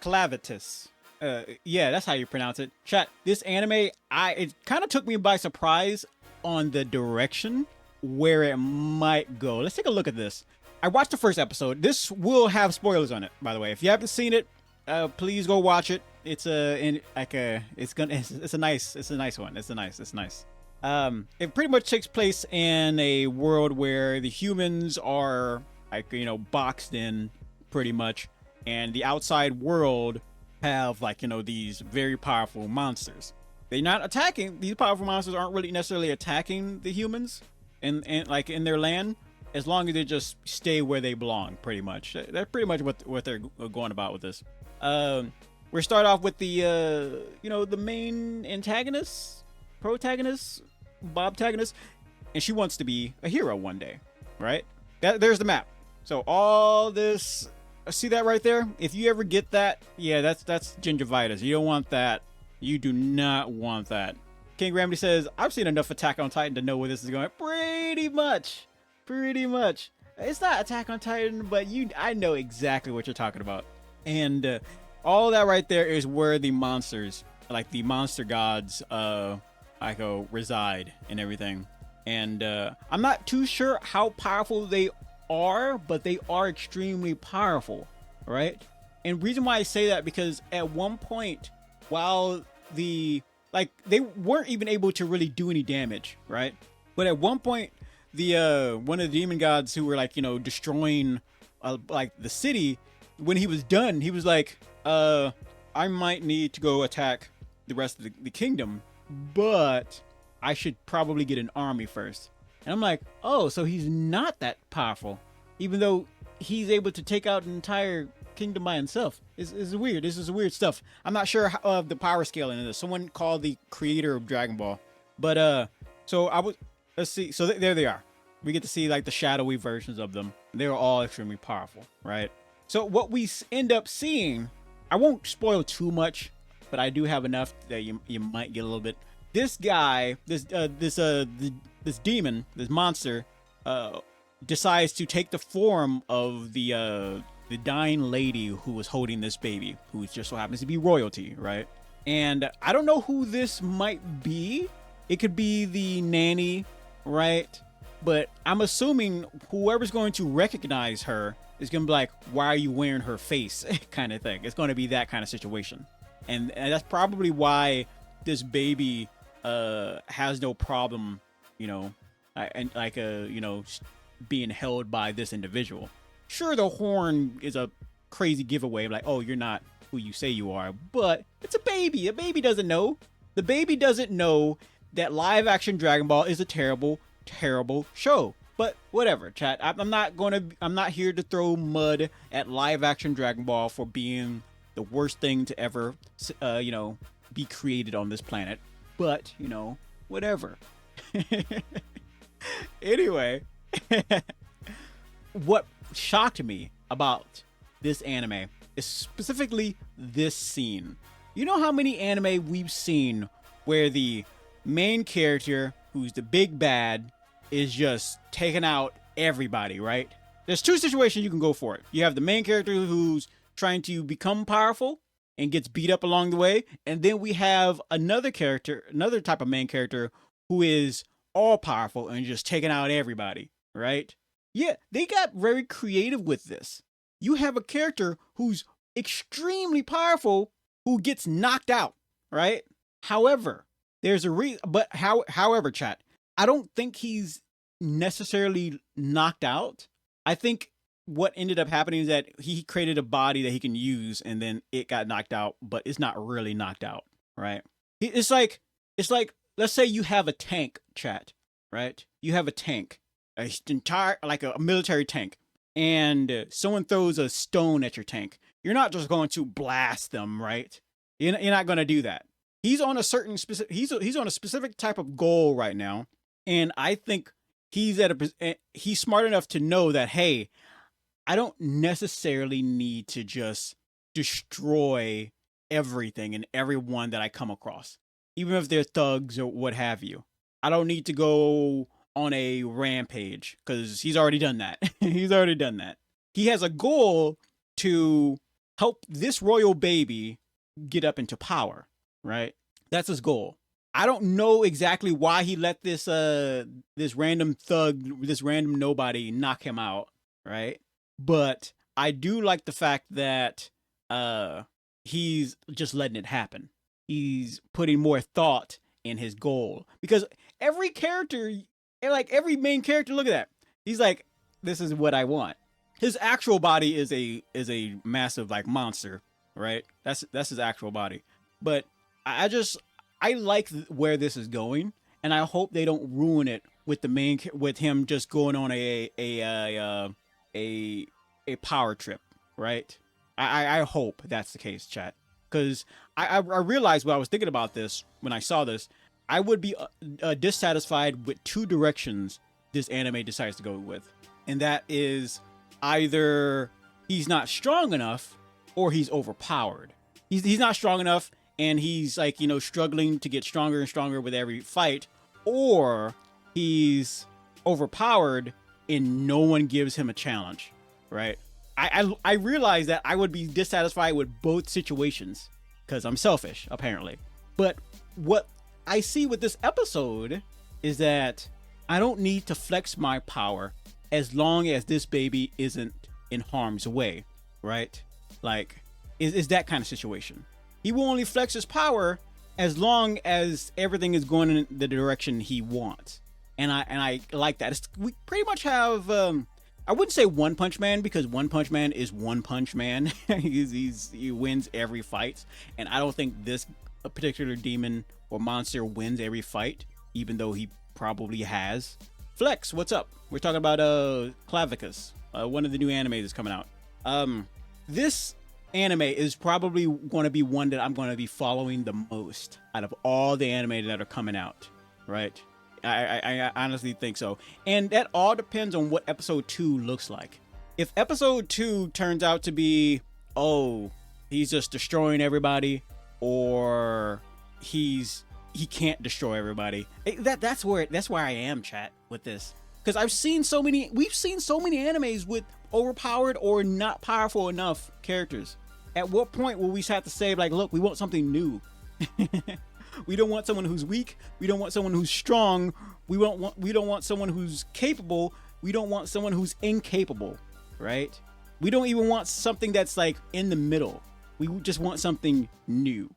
Clevatess. Yeah, that's how you pronounce it. Chat. This anime, it kind of took me by surprise on the direction where it might go. Let's take a look at this. I watched the first episode. This will have spoilers on it, by the way. If you haven't seen it, please go watch it. It's it's a nice one. It's nice. It pretty much takes place in a world where the humans are like, boxed in pretty much, and the outside world have, like, these very powerful monsters. They're not attacking. These powerful monsters aren't really necessarily attacking the humans and like in their land, as long as they just stay where they belong. Pretty much, that's pretty much what they're going about with this. We start off with the the main antagonist, protagonist, Bobtagonist, and she wants to be a hero one day, right? There's the map. So all this, see that right there? If you ever get that, yeah, that's gingivitis. You don't want that. You do not want that. King Remedy says, I've seen enough Attack on Titan to know where this is going. Pretty much. It's not Attack on Titan, but I know exactly what you're talking about. And all that right there is where the monsters, like the monster gods, reside and everything. And I'm not too sure how powerful they are, but they are extremely powerful, right? And reason why I say that, because at one point, while they weren't even able to really do any damage, right? But at one point, the one of the demon gods who were destroying like the city, when he was done, he was like, I might need to go attack the rest of the kingdom, but I should probably get an army first. And I'm like, oh, so he's not that powerful, even though he's able to take out an entire kingdom by himself. It's weird. This is weird stuff. I'm not sure of the power scale in this. Someone called the creator of Dragon Ball. But so let's see. So there they are. We get to see like the shadowy versions of them. They're all extremely powerful, right? So what we end up seeing, I won't spoil too much, but I do have enough that you might get a little bit. This guy, this demon, this monster, decides to take the form of the dying lady who was holding this baby, who just so happens to be royalty, right? And I don't know who this might be. It could be the nanny, right? But I'm assuming whoever's going to recognize her is going to be like, why are you wearing her face? Kind of thing. It's going to be that kind of situation. And that's probably why this baby has no problem, being held by this individual. Sure, the horn is a crazy giveaway, like, oh, you're not who you say you are, but it's a baby. A baby doesn't know. The baby doesn't know that live action Dragon Ball is a terrible, terrible show. But whatever, chat. I'm not here to throw mud at live action Dragon Ball for being the worst thing to ever, be created on this planet. But, whatever. Anyway, what shocked me about this anime is specifically this scene. You know how many anime we've seen where the main character, who's the big bad, is just taking out everybody, right? There's two situations you can go for it. You have the main character who's trying to become powerful and gets beat up along the way. And then we have another type of main character who is all powerful and just taking out everybody, right? Yeah, they got very creative with this. You have a character who's extremely powerful who gets knocked out, right? However, there's a reason, however, chat, I don't think he's necessarily knocked out. I think what ended up happening is that he created a body that he can use, and then it got knocked out, but it's not really knocked out, right? It's like let's say you have a tank, chat, right? You have a tank, like a military tank, and someone throws a stone at your tank. You're not just going to blast them, right? You're not going to do that. He's on a certain specific. He's on a specific type of goal right now, and I think he's smart enough to know that, hey, I don't necessarily need to just destroy everything and everyone that I come across, even if they're thugs or what have you. I don't need to go on a rampage because he's already done that. He's already done that. He has a goal to help this royal baby get up into power, right? That's his goal. I don't know exactly why he let this random thug, this random nobody knock him out, right? But I do like the fact that he's just letting it happen. He's putting more thought in his goal because every character, like every main character, look at that. He's like, this is what I want. His actual body is a massive like monster, right? That's his actual body. But I like where this is going, and I hope they don't ruin it with with him just going on a power trip, right? I hope that's the case, chat, because I realized when I was thinking about this when I saw this, I would be dissatisfied with two directions this anime decides to go with, and that is either he's not strong enough or he's overpowered. He's not strong enough and he's like, you know, struggling to get stronger and stronger with every fight, or he's overpowered and no one gives him a challenge, right? I realize that I would be dissatisfied with both situations because I'm selfish, apparently. But what I see with this episode is that I don't need to flex my power as long as this baby isn't in harm's way, right? Like, is that kind of situation. He will only flex his power as long as everything is going in the direction he wants. And I like that. We pretty much have, I wouldn't say One Punch Man, because One Punch Man is One Punch Man. He wins every fight. And I don't think this particular demon or monster wins every fight, even though he probably has. Flex, what's up? We're talking about Clevatess, one of the new animes that's coming out. This anime is probably going to be one that I'm going to be following the most out of all the anime that are coming out, right? I honestly think so. And that all depends on what episode 2 looks like. If episode 2 turns out to be, oh, he's just destroying everybody, or he can't destroy everybody, that's where I am, chat, with this. Because we've seen so many animes with overpowered or not powerful enough characters. At what point will we have to say, like, look, we want something new? We don't want someone who's weak. We don't want someone who's strong. We don't want someone who's capable. We don't want someone who's incapable, right? We don't even want something that's like in the middle. We just want something new.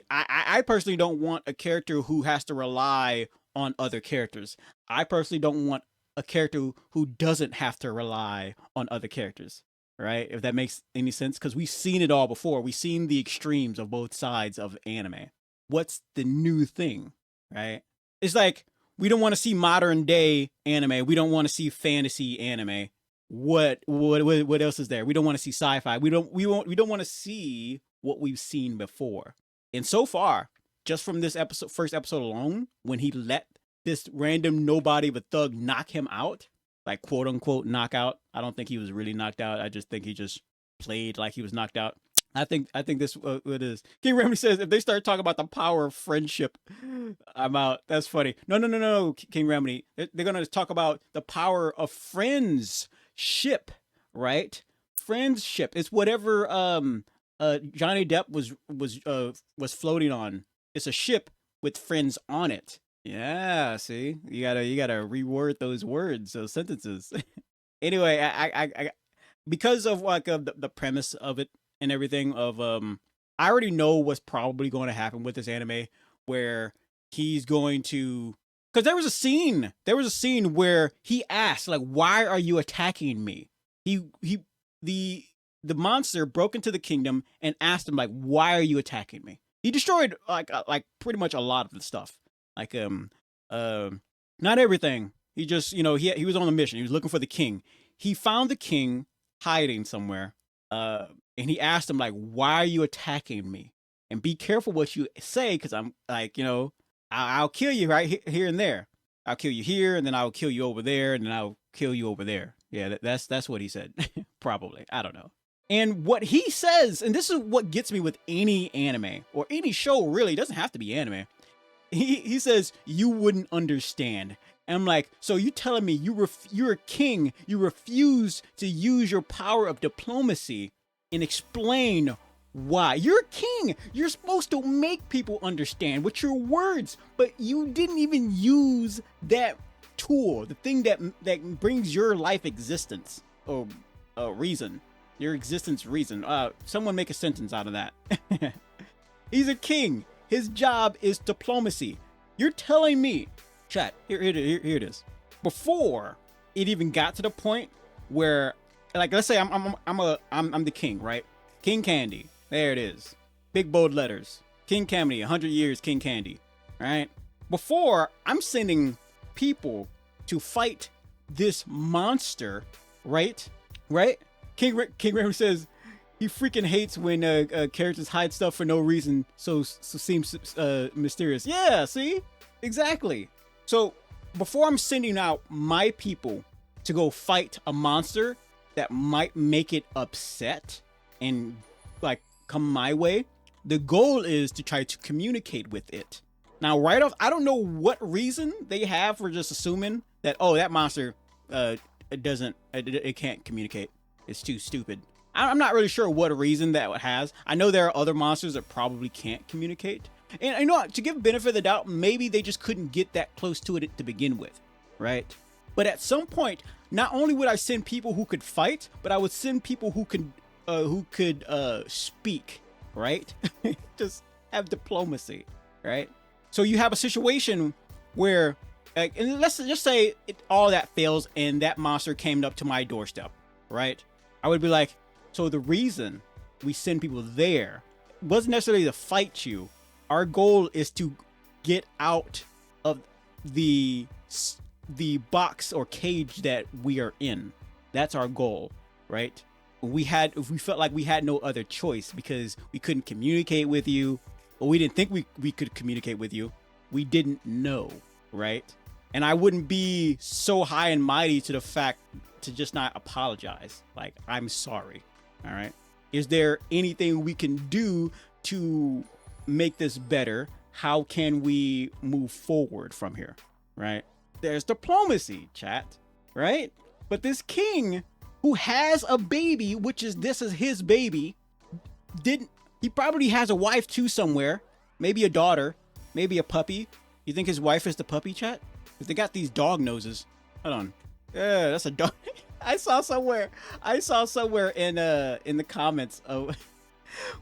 I personally don't want a character who has to rely on other characters. I personally don't want a character who doesn't have to rely on other characters, right? If that makes any sense, because we've seen it all before. We've seen the extremes of both sides of anime. What's the new thing, right? It's like, we don't want to see modern day anime. We don't want to see fantasy anime. What else is there? We don't want to see sci-fi. We don't want to see what we've seen before. And so far, just from this first episode alone, when he let this random nobody of a thug knock him out, like quote unquote knockout. I don't think he was really knocked out. I just think he just played like he was knocked out. I think this what it is. King Remedy says, if they start talking about the power of friendship, I'm out. That's funny. No, King Remedy. They're gonna talk about the power of friendship, right? Friendship. It's whatever Johnny Depp was floating on. It's a ship with friends on it. Yeah, see, you gotta reword those words, those sentences. Anyway, I because of like the premise of it and everything of I already know what's probably going to happen with this anime, where he's going to, because there was a scene where he asked, like, why are you attacking me? The monster broke into the kingdom and asked him, like, why are you attacking me? He destroyed like pretty much a lot of the stuff. Like not everything. He just, you know, he was on a mission. He was looking for the king. He found the king hiding somewhere. And he asked him, like, why are you attacking me? And be careful what you say, because I'm like, you know, I'll kill you right here and there. I'll kill you here, and then I'll kill you over there, and then I'll kill you over there. Yeah, that's what he said. Probably. I don't know. And what he says, and this is what gets me with any anime or any show, really, it doesn't have to be anime. He says, you wouldn't understand. And I'm like, so you telling me you're a king, you refuse to use your power of diplomacy and explain why. You're a king. You're supposed to make people understand with your words, but you didn't even use that tool, the thing that brings your life existence or reason, your existence reason. Someone make a sentence out of that. He's a king. His job is diplomacy. You're telling me, chat, here it is. Before it even got to the point where, like, let's say I'm the king, right? King Candy. There it is. Big bold letters. King Candy, 100 years King Candy. Right? Before, I'm sending people to fight this monster, right? Right? King Raymond says he freaking hates when characters hide stuff for no reason, so seems mysterious. Yeah, see? Exactly. So before I'm sending out my people to go fight a monster that might make it upset and like come my way, the goal is to try to communicate with it. Now, right off, I don't know what reason they have for just assuming that, oh, that monster it can't communicate. It's too stupid. I'm not really sure what reason that it has. I know there are other monsters that probably can't communicate. And you know what, to give benefit of the doubt, maybe they just couldn't get that close to it to begin with, right? But at some point, not only would I send people who could fight, but I would send people who could speak, right? Just have diplomacy, right? So you have a situation where, and let's just say all that fails and that monster came up to my doorstep, right? I would be like, so the reason we send people there wasn't necessarily to fight you. Our goal is to get out of the box or cage that we are in. That's our goal, right? If we felt like we had no other choice because we couldn't communicate with you, or we didn't think we could communicate with you, we didn't know, right? And I wouldn't be so high and mighty to the fact to just not apologize. Like, I'm sorry. All right. Is there anything we can do to make this better? How can we move forward from here? Right? There's diplomacy, chat. Right? But this king who has a baby, this is his baby, he probably has a wife too somewhere, maybe a daughter, maybe a puppy. You think his wife is the puppy, chat? If they got these dog noses. Hold on. Yeah, that's a dog. I saw somewhere in the comments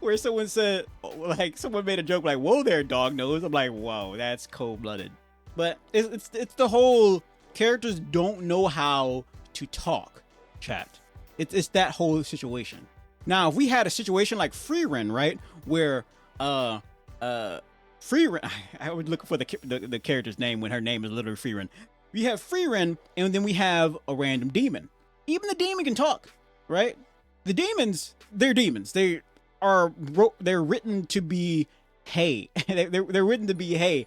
where someone said, like, someone made a joke like, "Whoa there, dog nose." I'm like, whoa, that's cold-blooded. But it's the whole characters don't know how to talk, chat. It's that whole situation. Now, if we had a situation like Freerin, right, where Freerin, I would look for the character's name when her name is literally Freerin. We have Freerin, and then we have a random demon. Even the demon can talk, right? The demons, they're demons. They're written to be hey. they're written to be hey.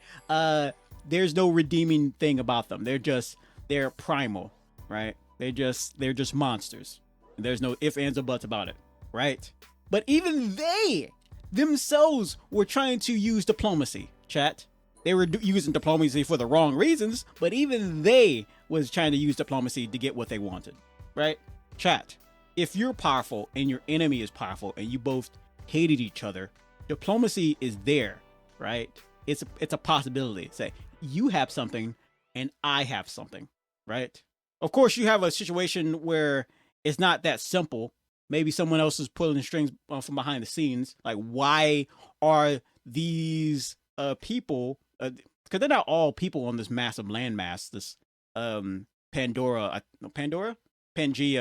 There's no redeeming thing about them. They're primal, right? They're just monsters. There's no ifs, ands, or buts about it, right? But even they themselves were trying to use diplomacy, chat. They were using diplomacy for the wrong reasons, but even they was trying to use diplomacy to get what they wanted, right? Chat, if you're powerful and your enemy is powerful and you both hated each other, diplomacy is there, right? It's a possibility. Say, you have something and I have something, right? Of course, you have a situation where it's not that simple. Maybe someone else is pulling the strings from behind the scenes. Like, why are these people, because they're not all people on this massive landmass, this Pangea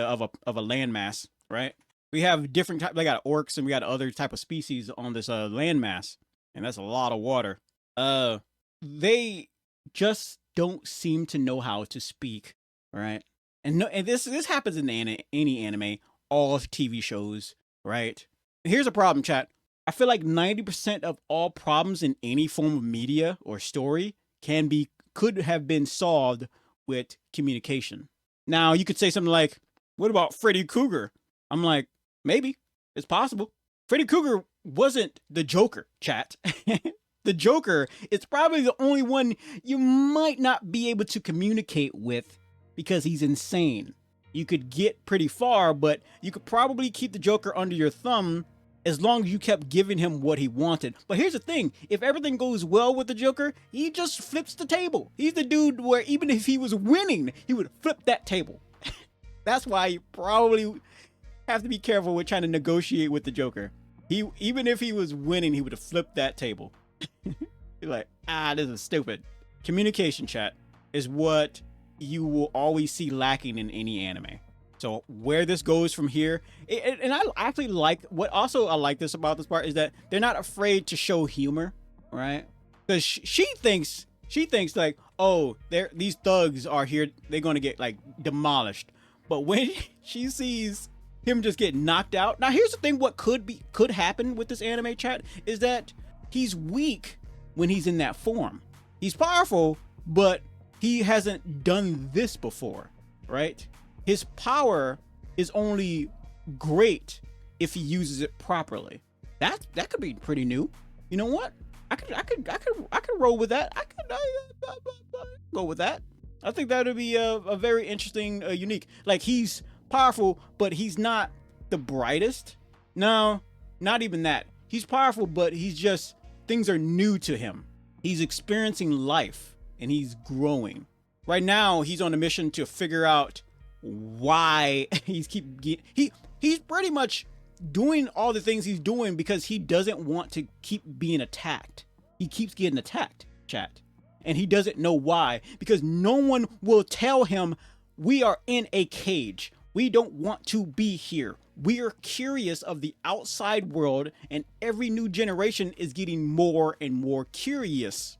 of a landmass, right? We have different types. They got orcs and we got other type of species on this landmass, and that's a lot of water. They just don't seem to know how to speak, right? And this happens in any anime, all TV shows, right? Here's a problem, chat. I feel like 90% of all problems in any form of media or story could have been solved with communication. Now, you could say something like, what about Freddy Krueger? I'm like, maybe. It's possible. Freddy Krueger wasn't the Joker, chat. The Joker is probably the only one you might not be able to communicate with because he's insane. you could get pretty far, but you could probably keep the Joker under your thumb as long as you kept giving him what he wanted. But here's the thing, if everything goes well with the Joker, he just flips the table. He's the dude where even if he was winning, he would flip that table. That's why you probably have to be careful with trying to negotiate with the Joker. Even if he was winning, he would have flipped that table. You're like, this is stupid. Communication, chat, is what you will always see lacking in any anime. So where this goes from here, and I actually like what also I like this about this part is that they're not afraid to show humor, right? Because she thinks like, oh, these thugs are here, they're gonna get like demolished. But when she sees him just get knocked out, now here's the thing: what could happen with this anime, chat, is that he's weak when he's in that form. He's powerful, but he hasn't done this before, right? His power is only great if he uses it properly. That could be pretty new. You know what? I could roll with that. I could go with that. I think that would be a very interesting, unique. Like, he's powerful, but he's not the brightest. No, not even that. He's powerful, but he's just, things are new to him. He's experiencing life and he's growing. Right now, he's on a mission to figure out why he's pretty much doing all the things he's doing because he doesn't want to keep being attacked. He keeps getting attacked, chat. And he doesn't know why, because no one will tell him, we are in a cage. We don't want to be here. We are curious of the outside world, and every new generation is getting more and more curious.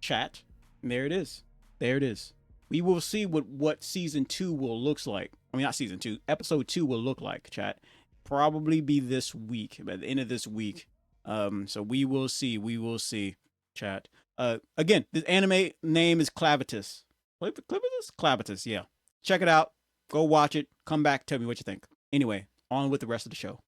Chat. And there it is. There it is. We will see what season 2 will looks like. I mean, not season 2, episode 2 will look like, chat. Probably be this week, by the end of this week. So we will see, chat. Again, this anime name is Clevatess. Clevatess, yeah. Check it out. Go watch it. Come back. Tell me what you think. Anyway, on with the rest of the show.